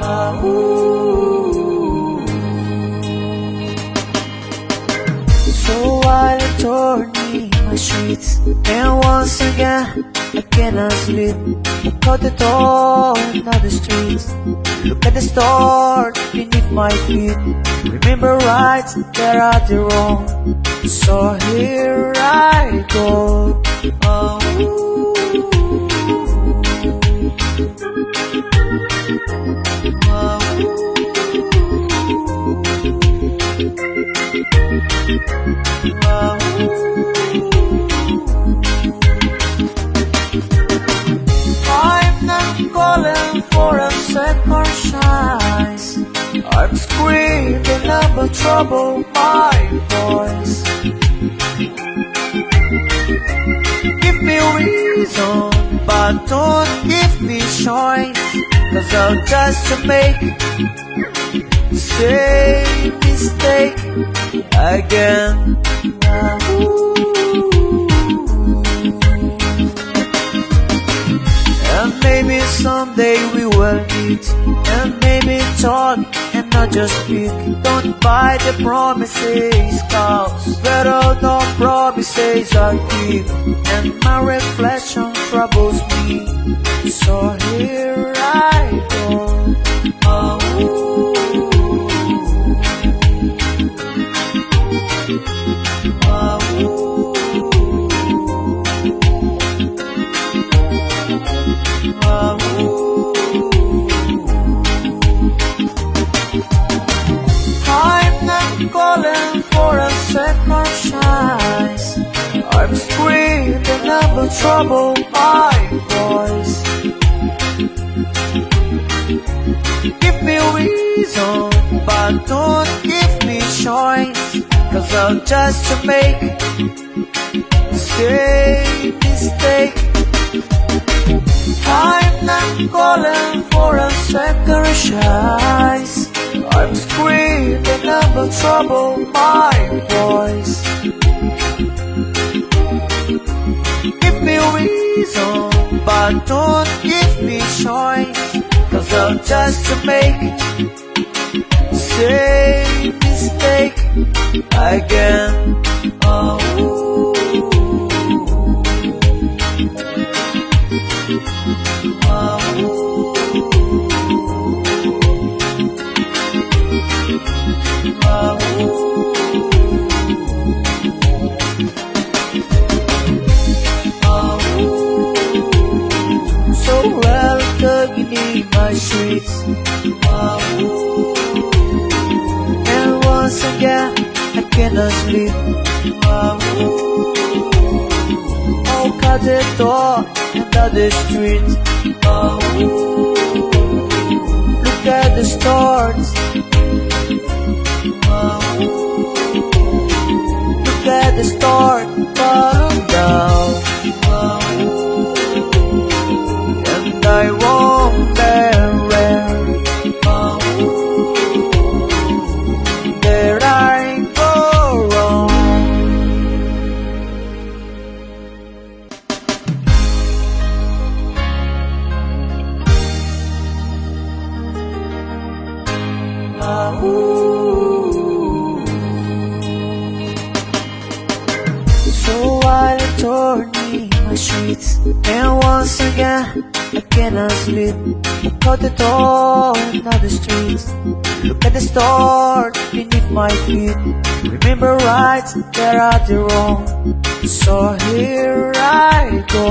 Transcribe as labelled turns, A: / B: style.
A: So while I'm turning my streets, and once again I cannot sleep. Look out the door, not the streets. Look at the stars beneath my feet. Remember rights that are the wrong. So here I go. I'm not calling for a second chance. I'm screaming about trouble, my voice. Give me reason, but don't give me choice. 'Cause I'll just make same mistake again. And maybe someday we will meet, and maybe talk and not just speak. Don't buy the promises, 'cause better no promises I keep. And my reflection troubles me, so here I go. I'm not calling for a second chance. I'm screaming about trouble, my voice. Give me reason, but don't give me choice. 'Cause I'll just make same mistake. I'm not calling for a second chance. I'm screaming about trouble, my voice. Give me reason, but don't give me choice. 'Cause I'll just make same mistake again. So well beneath my streets, and once again I cannot sleep. Look at the door and at the street. Look at the stars. Look at the stars falling down. And I wonder where I go wrong. So while I'm turning my streets, and once again I cannot sleep. Look out the door, not the streets. Look at the stars beneath my feet. Remember rights that are the wrong. So here I go.